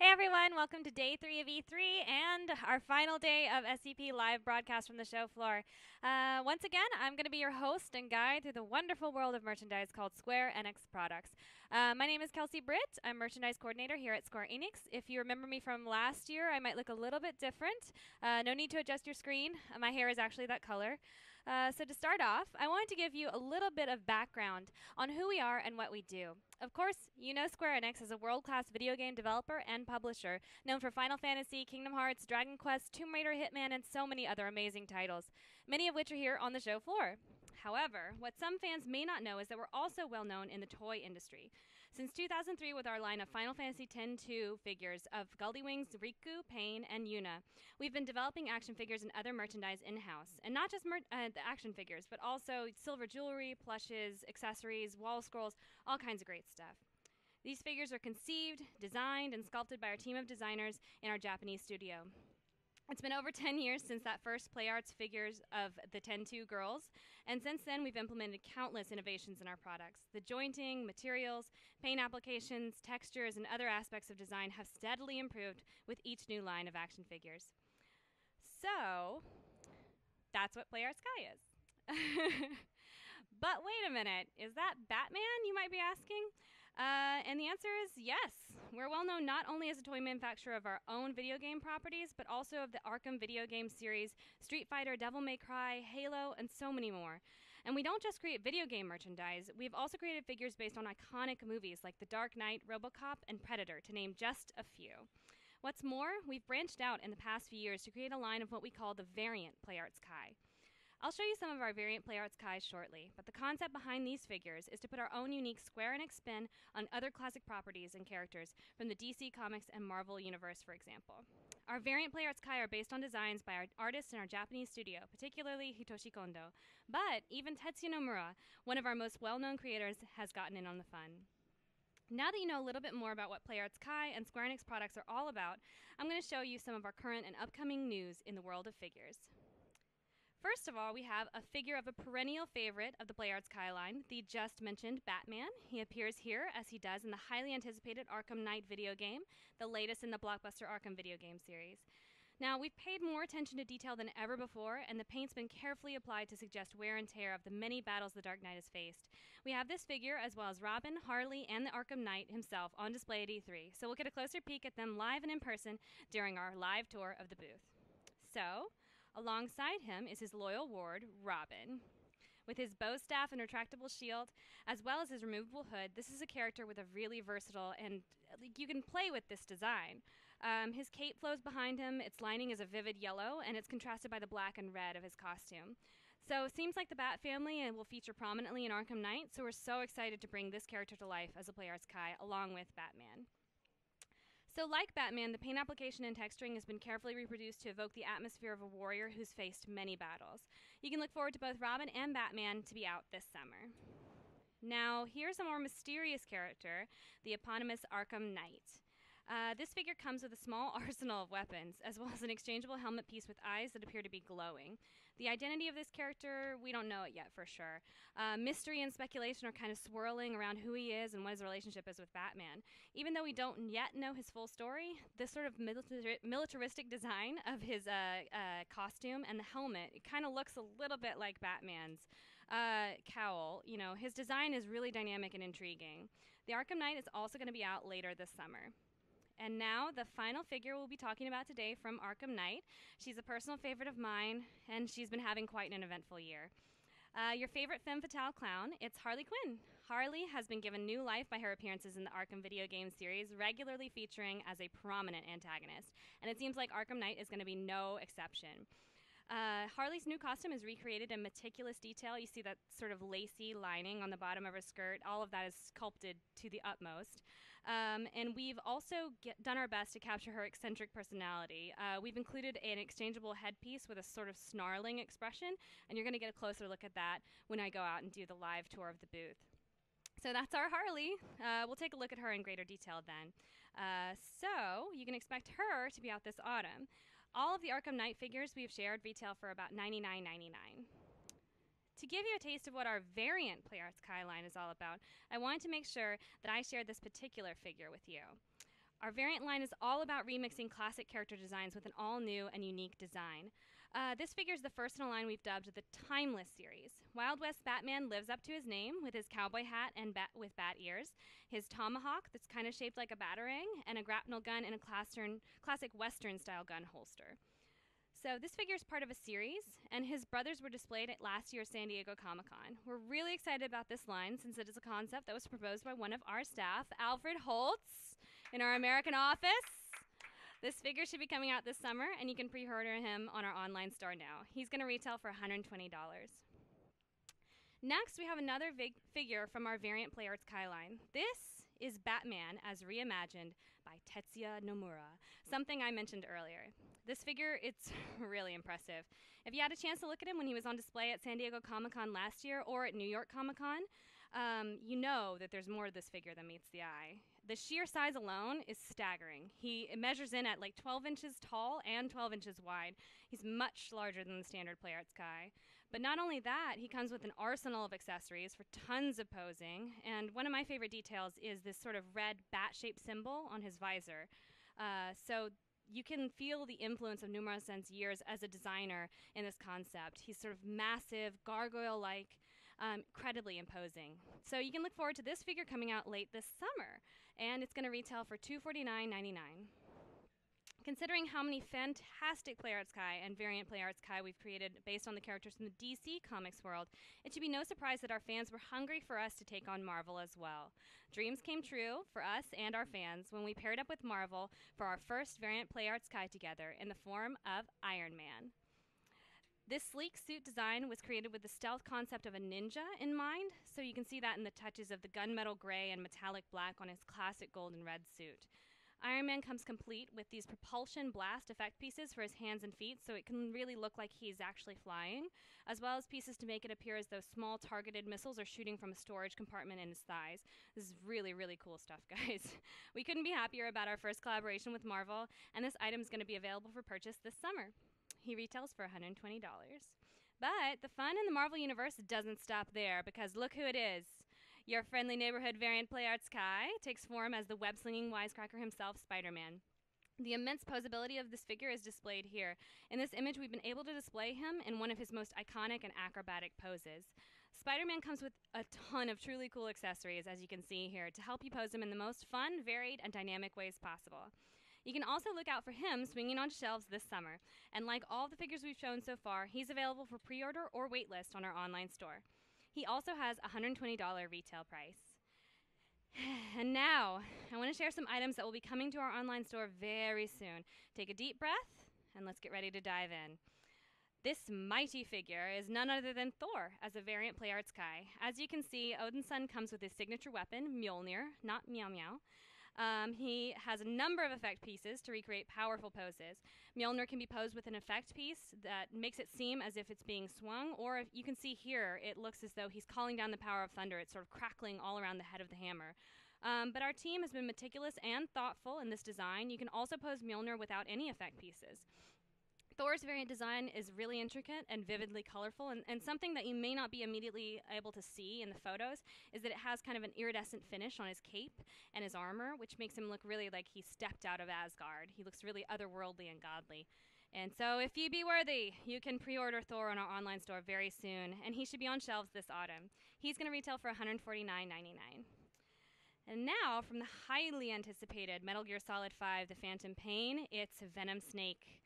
Hey everyone, welcome to day 3 of E3 and our final day of SEP live broadcast from the show floor. Once again, I'm going to be your host and guide through the wonderful world of merchandise called Square Enix products. My name is Kelsey Britt. I'm merchandise coordinator here at Square Enix. If you remember me from last year, I might look a little bit different. No need to adjust your screen. My hair is actually that color. So to start off, I wanted to give you a little bit of background on who we are and what we do. Of course, you know Square Enix is a world-class video game developer and publisher, known for Final Fantasy, Kingdom Hearts, Dragon Quest, Tomb Raider, Hitman, and so many other amazing titles, many of which are here on the show floor. However, what some fans may not know is that we're also well known in the toy industry. Since 2003, with our line of Final Fantasy X-2 figures of Gullywings, Riku, Pain, and Yuna, we've been developing action figures and other merchandise in-house. And not just the action figures, but also silver jewelry, plushes, accessories, wall scrolls, all kinds of great stuff. These figures are conceived, designed, and sculpted by our team of designers in our Japanese studio. It's been over 10 years since that first Play Arts figures of the X-2 girls, and since then we've implemented countless innovations in our products. The jointing, materials, paint applications, textures, and other aspects of design have steadily improved with each new line of action figures. So, that's what Play Arts Sky is. But wait a minute, is that Batman, you might be asking? And the answer is yes. We're well known not only as a toy manufacturer of our own video game properties, but also of the Arkham video game series, Street Fighter, Devil May Cry, Halo, and so many more. And we don't just create video game merchandise, we've also created figures based on iconic movies like The Dark Knight, RoboCop, and Predator, to name just a few. What's more, we've branched out in the past few years to create a line of what we call the variant Play Arts Kai. I'll show you some of our variant Play Arts Kais shortly, but the concept behind these figures is to put our own unique Square Enix spin on other classic properties and characters from the DC Comics and Marvel universe, for example. Our variant Play Arts Kai are based on designs by our artists in our Japanese studio, particularly Hitoshi Kondo, but even Tetsuya Nomura, one of our most well-known creators, has gotten in on the fun. Now that you know a little bit more about what Play Arts Kai and Square Enix products are all about, I'm going to show you some of our current and upcoming news in the world of figures. First of all, we have a figure of a perennial favorite of the Play Arts Kai line, the just mentioned Batman. He appears here as he does in the highly anticipated Arkham Knight video game, the latest in the blockbuster Arkham video game series. Now, we've paid more attention to detail than ever before, and the paint's been carefully applied to suggest wear and tear of the many battles the Dark Knight has faced. We have this figure, as well as Robin, Harley, and the Arkham Knight himself on display at E3, so we'll get a closer peek at them live and in person during our live tour of the booth. So, alongside him is his loyal ward, Robin. With his bow staff and retractable shield, as well as his removable hood, this is a character with a really versatile, and you can play with this design. His cape flows behind him, its lining is a vivid yellow, and it's contrasted by the black and red of his costume. So it seems like the Bat family will feature prominently in Arkham Knight, so we're so excited to bring this character to life as a Play Arts Kai, along with Batman. So like Batman, the paint application and texturing has been carefully reproduced to evoke the atmosphere of a warrior who's faced many battles. You can look forward to both Robin and Batman to be out this summer. Now, here's a more mysterious character, the eponymous Arkham Knight. This figure comes with a small arsenal of weapons, as well as an exchangeable helmet piece with eyes that appear to be glowing. The identity of this character, we don't know it yet for sure. Mystery and speculation are kind of swirling around who he is and what his relationship is with Batman. Even though we don't yet know his full story, this sort of militaristic design of his costume and the helmet, it kind of looks a little bit like Batman's cowl. You know, his design is really dynamic and intriguing. The Arkham Knight is also going to be out later this summer. And now, the final figure we'll be talking about today from Arkham Knight. She's a personal favorite of mine, and she's been having quite an eventful year. Your favorite femme fatale clown, it's Harley Quinn. Harley has been given new life by her appearances in the Arkham video game series, regularly featuring as a prominent antagonist. And it seems like Arkham Knight is going to be no exception. Harley's new costume is recreated in meticulous detail. You see that sort of lacy lining on the bottom of her skirt. All of that is sculpted to the utmost. And we've also done our best to capture her eccentric personality. We've included an exchangeable headpiece with a sort of snarling expression, and you're going to get a closer look at that when I go out and do the live tour of the booth. So that's our Harley. We'll take a look at her in greater detail then. So you can expect her to be out this autumn. All of the Arkham Knight figures we've shared retail for about $99.99. To give you a taste of what our variant Play Arts Kai line is all about, I wanted to make sure that I shared this particular figure with you. Our variant line is all about remixing classic character designs with an all-new and unique design. This figure is the first in a line we've dubbed the Timeless series. Wild West Batman lives up to his name with his cowboy hat and with bat ears, his tomahawk that's kind of shaped like a batarang, and a grapnel gun in a classic Western-style gun holster. So this figure is part of a series, and his brothers were displayed at last year's San Diego Comic-Con. We're really excited about this line since it is a concept that was proposed by one of our staff, Alfred Holtz, in our American office. This figure should be coming out this summer, and you can pre-order him on our online store now. He's going to retail for $120. Next, we have another figure from our Variant Play Arts Kai line. This is Batman as reimagined by Tetsuya Nomura, something I mentioned earlier. This figure, it's really impressive. If you had a chance to look at him when he was on display at San Diego Comic-Con last year or at New York Comic-Con, you know that there's more to this figure than meets the eye. The sheer size alone is staggering. He measures in at like 12 inches tall and 12 inches wide. He's much larger than the standard Play Arts Kai. But not only that, he comes with an arsenal of accessories for tons of posing. And one of my favorite details is this sort of red bat-shaped symbol on his visor. So you can feel the influence of Nomura-san's years as a designer in this concept. He's sort of massive, gargoyle-like, incredibly imposing. So you can look forward to this figure coming out late this summer, and it's going to retail for $249.99. Considering how many fantastic Play Arts Kai and variant Play Arts Kai we've created based on the characters from the DC Comics world, it should be no surprise that our fans were hungry for us to take on Marvel as well. Dreams came true for us and our fans when we paired up with Marvel for our first variant Play Arts Kai together in the form of Iron Man. This sleek suit design was created with the stealth concept of a ninja in mind, so you can see that in the touches of the gunmetal gray and metallic black on his classic gold and red suit. Iron Man comes complete with these propulsion blast effect pieces for his hands and feet, so it can really look like he's actually flying, as well as pieces to make it appear as though small targeted missiles are shooting from a storage compartment in his thighs. This is really, really cool stuff, guys. We couldn't be happier about our first collaboration with Marvel, and this item is going to be available for purchase this summer. He retails for $120. But the fun in the Marvel Universe doesn't stop there, because look who it is. Your friendly neighborhood variant Play Arts Kai takes form as the web-slinging wisecracker himself, Spider-Man. The immense posability of this figure is displayed here. In this image, we've been able to display him in one of his most iconic and acrobatic poses. Spider-Man comes with a ton of truly cool accessories, as you can see here, to help you pose him in the most fun, varied, and dynamic ways possible. You can also look out for him swinging on shelves this summer. And like all the figures we've shown so far, he's available for pre-order or waitlist on our online store. He also has a $120 retail price. And now, I want to share some items that will be coming to our online store very soon. Take a deep breath, and let's get ready to dive in. This mighty figure is none other than Thor as a variant Play Arts Kai. As you can see, Odin's son comes with his signature weapon, Mjolnir, not Meow Meow. He has a number of effect pieces to recreate powerful poses. Mjolnir can be posed with an effect piece that makes it seem as if it's being swung, or if you can see here, it looks as though he's calling down the power of thunder. It's sort of crackling all around the head of the hammer. But our team has been meticulous and thoughtful in this design. You can also pose Mjolnir without any effect pieces. Thor's variant design is really intricate and vividly colorful, and something that you may not be immediately able to see in the photos is that it has kind of an iridescent finish on his cape and his armor, which makes him look really like he stepped out of Asgard. He looks really otherworldly and godly. And so if you be worthy, you can pre-order Thor on our online store very soon, and he should be on shelves this autumn. He's going to retail for $149.99. And now, from the highly anticipated Metal Gear Solid 5 The Phantom Pain, it's Venom Snake.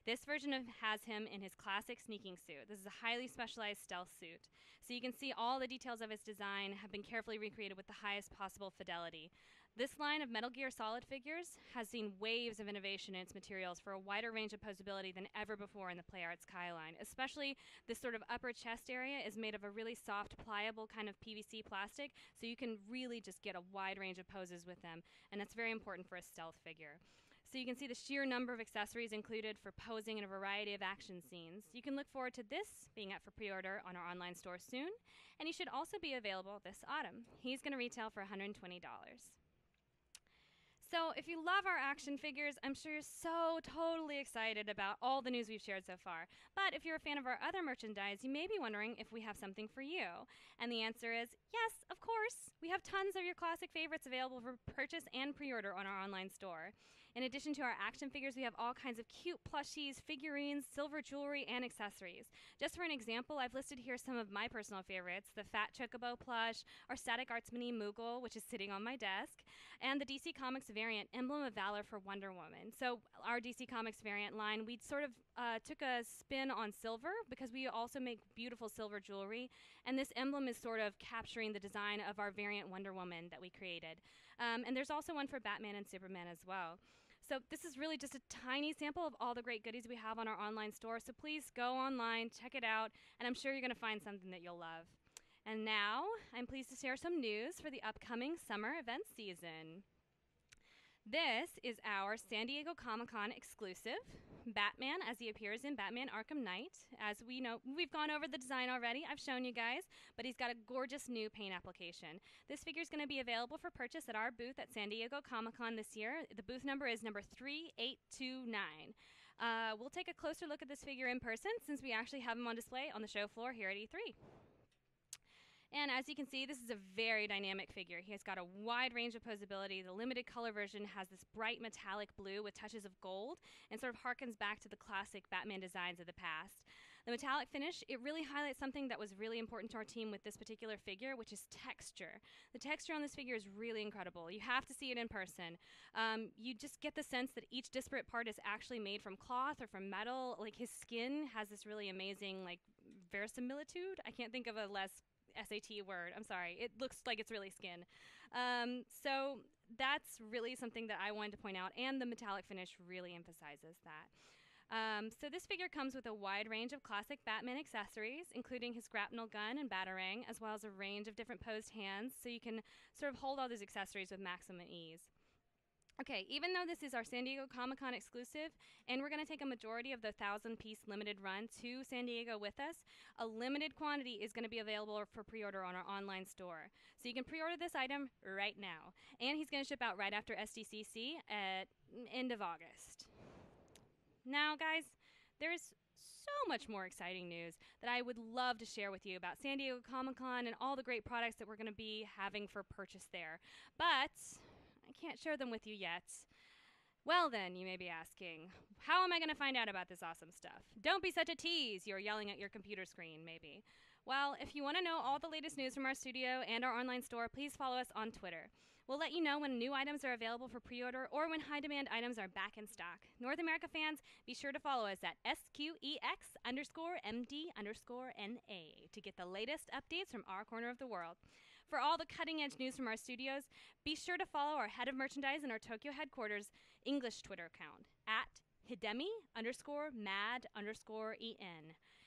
This version has him in his classic sneaking suit. This is a highly specialized stealth suit. So you can see all the details of his design have been carefully recreated with the highest possible fidelity. This line of Metal Gear Solid figures has seen waves of innovation in its materials for a wider range of posability than ever before in the Play Arts Kai line. Especially this sort of upper chest area is made of a really soft, pliable kind of PVC plastic, so you can really just get a wide range of poses with them, and that's very important for a stealth figure. So you can see the sheer number of accessories included for posing in a variety of action scenes. You can look forward to this being up for pre-order on our online store soon, and he should also be available this autumn. He's going to retail for $120. So if you love our action figures, I'm sure you're so totally excited about all the news we've shared so far. But if you're a fan of our other merchandise, you may be wondering if we have something for you. And the answer is yes, of course. We have tons of your classic favorites available for purchase and pre-order on our online store. In addition to our action figures, we have all kinds of cute plushies, figurines, silver jewelry, and accessories. Just for an example, I've listed here some of my personal favorites: the Fat Chocobo plush, our Static Arts Mini Moogle, which is sitting on my desk, and the DC Comics variant Emblem of Valor for Wonder Woman. So our DC Comics variant line, we sort of took a spin on silver because we also make beautiful silver jewelry, and this emblem is sort of capturing the design of our variant Wonder Woman that we created. And there's also one for Batman and Superman as well. So this is really just a tiny sample of all the great goodies we have on our online store, so please go online, check it out, and I'm sure you're going to find something that you'll love. And now, I'm pleased to share some news for the upcoming summer event season. This is our San Diego Comic-Con exclusive, Batman as he appears in Batman Arkham Knight. As we know, we've gone over the design already, I've shown you guys, but he's got a gorgeous new paint application. This figure is going to be available for purchase at our booth at San Diego Comic-Con this year. The booth number is number 3829. We'll take a closer look at this figure in person since we actually have him on display on the show floor here at E3. And as you can see, this is a very dynamic figure. He has got a wide range of posability. The limited color version has this bright metallic blue with touches of gold and sort of harkens back to the classic Batman designs of the past. The metallic finish, it really highlights something that was really important to our team with this particular figure, which is texture. The texture on this figure is really incredible. You have to see it in person. You just get the sense that each disparate part is actually made from cloth or from metal. Like, his skin has this really amazing, like, verisimilitude. I can't think of a less SAT word. I'm sorry. It looks like it's really skin. So that's really something that I wanted to point out, and the metallic finish really emphasizes that. So this figure comes with a wide range of classic Batman accessories, including his grapnel gun and batarang, as well as a range of different posed hands, so you can sort of hold all these accessories with maximum ease. Okay, even though this is our San Diego Comic-Con exclusive, and we're going to take a majority of the 1,000-piece limited run to San Diego with us, a limited quantity is going to be available for pre-order on our online store. So you can pre-order this item right now. And he's going to ship out right after SDCC at end of August. Now, guys, there's so much more exciting news that I would love to share with you about San Diego Comic-Con and all the great products that we're going to be having for purchase there. But I can't share them with you yet. Well then, you may be asking, how am I going to find out about this awesome stuff? Don't be such a tease, you're yelling at your computer screen, maybe. Well, if you want to know all the latest news from our studio and our online store, please follow us on Twitter. We'll let you know when new items are available for pre-order or when high-demand items are back in stock. North America fans, be sure to follow us at SQEX_MD_NA to get the latest updates from our corner of the world. For all the cutting-edge news from our studios, be sure to follow our head of merchandise in our Tokyo headquarters English Twitter account at Hidemi_mad_en.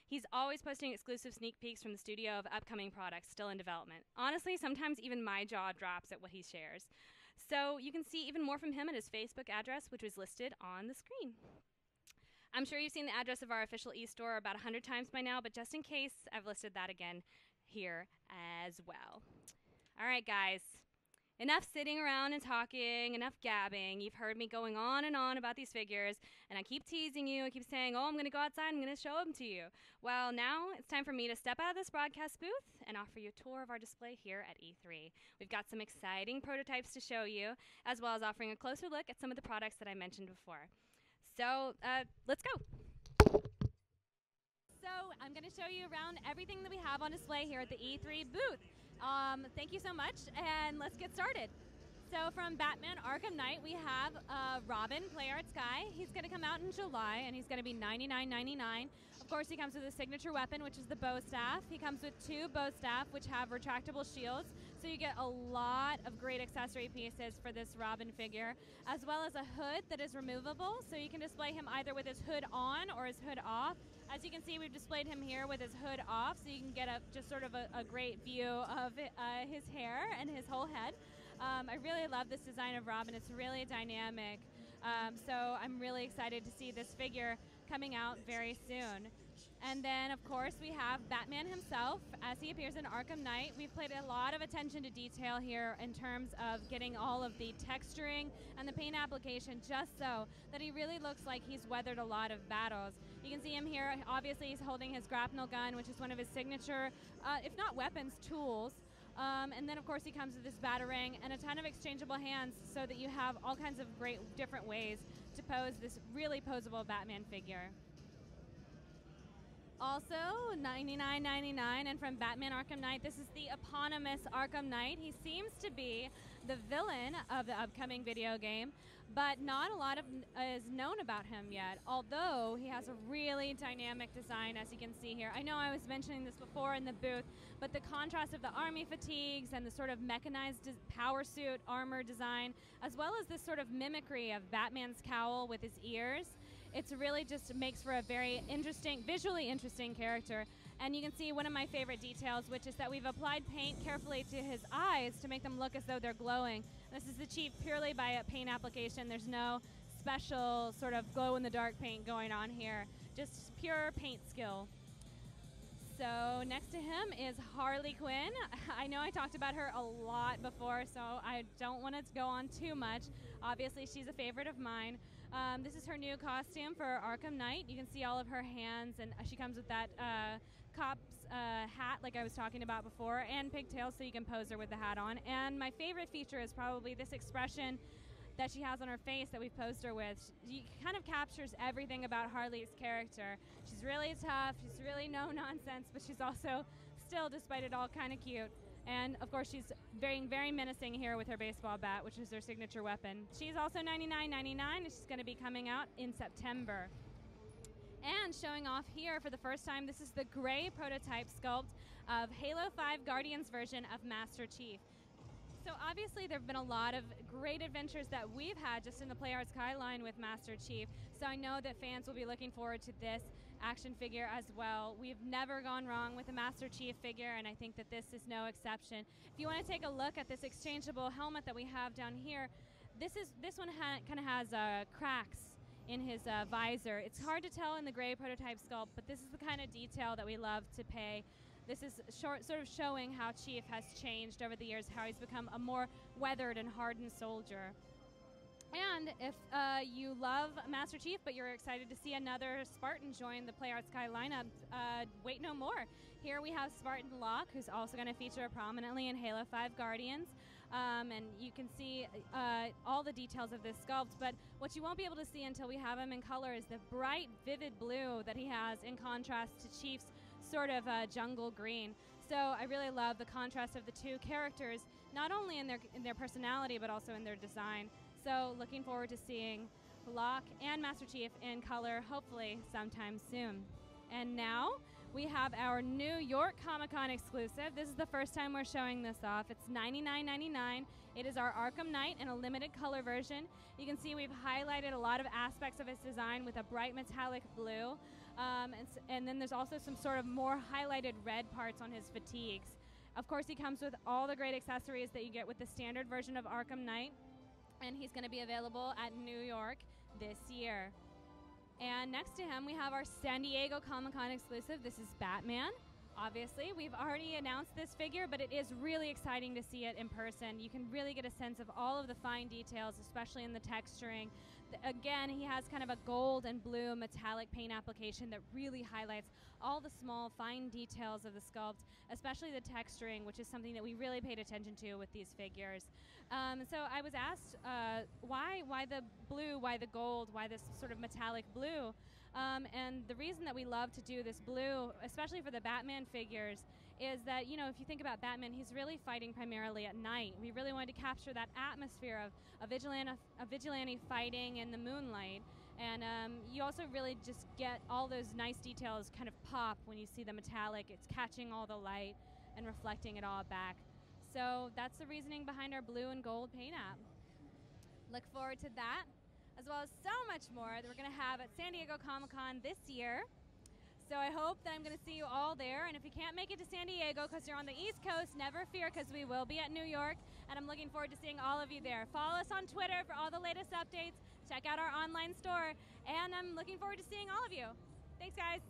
He's always posting exclusive sneak peeks from the studio of upcoming products still in development. Honestly, sometimes even my jaw drops at what he shares. So you can see even more from him at his Facebook address, which was listed on the screen. I'm sure you've seen the address of our official e-store about 100 times by now, but just in case, I've listed that again here as well. All right, guys. Enough sitting around and talking, enough gabbing. You've heard me going on and on about these figures, and I keep teasing you. I keep saying, oh, I'm going to go outside, I'm going to show them to you. Well, now it's time for me to step out of this broadcast booth and offer you a tour of our display here at E3. We've got some exciting prototypes to show you, as well as offering a closer look at some of the products that I mentioned before. So, let's go. So, I'm going to show you around everything that we have on display here at the E3 booth. Thank you so much, and let's get started. So from Batman Arkham Knight, we have Robin Play Arts guy. He's going to come out in July, and he's going to be $99.99. Of course, he comes with a signature weapon, which is the bow staff. He comes with 2 bow staff, which have retractable shields, so you get a lot of great accessory pieces for this Robin figure, as well as a hood that is removable, so you can display him either with his hood on or his hood off. As you can see, we've displayed him here with his hood off, so you can get just sort of a great view of his hair and his whole head. I really love this design of Robin. It's really dynamic. So I'm really excited to see this figure coming out very soon. And then, of course, we have Batman himself as he appears in Arkham Knight. We've played a lot of attention to detail here in terms of getting all of the texturing and the paint application just so that he really looks like he's weathered a lot of battles. You can see him here. Obviously, he's holding his grapnel gun, which is one of his signature, if not weapons, tools. And then, of course, he comes with this batarang and a ton of exchangeable hands so that you have all kinds of great different ways to pose this really posable Batman figure. Also, $99.99, and from Batman Arkham Knight, this is the eponymous Arkham Knight. He seems to be the villain of the upcoming video game, but not a lot is known about him yet, although he has a really dynamic design, as you can see here. I know I was mentioning this before in the booth, but the contrast of the army fatigues and the sort of mechanized power suit armor design, as well as this sort of mimicry of Batman's cowl with his ears, it's really just makes for a very interesting, visually interesting character. And you can see one of my favorite details, which is that we've applied paint carefully to his eyes to make them look as though they're glowing. This is achieved purely by a paint application. There's no special sort of glow-in-the-dark paint going on here, just pure paint skill. So next to him is Harley Quinn. I know I talked about her a lot before, so I don't want to go on too much. Obviously, she's a favorite of mine. This is her new costume for Arkham Knight. You can see all of her hands, and she comes with that cop's hat like I was talking about before, and pigtails so you can pose her with the hat on. And my favorite feature is probably this expression that she has on her face that we've posed her with. She kind of captures everything about Harley's character. She's really tough, she's really no nonsense, but she's also still, despite it all, kind of cute. And of course, she's very menacing here with her baseball bat, which is her signature weapon. She's also $99.99, and she's going to be coming out in September. And showing off here for the first time, this is the gray prototype sculpt of Halo 5 Guardians version of Master Chief. So obviously there have been a lot of great adventures that we've had just in the Play Arts line with Master Chief. So I know that fans will be looking forward to this action figure as well. We've never gone wrong with a Master Chief figure, and I think that this is no exception. If you want to take a look at this exchangeable helmet that we have down here, this one kind of has cracks in his visor. It's hard to tell in the gray prototype sculpt, but this is the kind of detail that we love to pay. This is sort of showing how Chief has changed over the years, how he's become a more weathered and hardened soldier. And if you love Master Chief, but you're excited to see another Spartan join the Play Arts lineup, wait no more. Here we have Spartan Locke, who's also going to feature prominently in Halo 5 Guardians. And you can see all the details of this sculpt, but what you won't be able to see until we have him in color is the bright, vivid blue that he has in contrast to Chief's sort of jungle green. So I really love the contrast of the two characters, not only in their personality, but also in their design. So looking forward to seeing Locke and Master Chief in color, hopefully sometime soon. And now we have our New York Comic-Con exclusive. This is the first time we're showing this off. It's $99.99. It is our Arkham Knight in a limited color version. You can see we've highlighted a lot of aspects of its design with a bright metallic blue. And then there's also some sort of more highlighted red parts on his fatigues. Of course, he comes with all the great accessories that you get with the standard version of Arkham Knight, and he's going to be available at New York this year. And next to him, we have our San Diego Comic-Con exclusive. This is Batman. Obviously, we've already announced this figure, but it is really exciting to see it in person. You can really get a sense of all of the fine details, especially in the texturing. Again, he has kind of a gold and blue metallic paint application that really highlights all the small, fine details of the sculpt, especially the texturing, which is something that we really paid attention to with these figures. So I was asked, why the blue, why the gold, why this sort of metallic blue? And the reason that we love to do this blue, especially for the Batman figures, is that, you know, if you think about Batman, he's really fighting primarily at night. We really wanted to capture that atmosphere of a vigilante fighting in the moonlight. And you also really just get all those nice details kind of pop when you see the metallic. It's catching all the light and reflecting it all back. So that's the reasoning behind our blue and gold paint app. Look forward to that, as well as so much more that we're going to have at San Diego Comic-Con this year. So I hope that I'm going to see you all there. And if you can't make it to San Diego because you're on the East Coast, never fear, because we will be at New York. And I'm looking forward to seeing all of you there. Follow us on Twitter for all the latest updates. Check out our online store. And I'm looking forward to seeing all of you. Thanks, guys.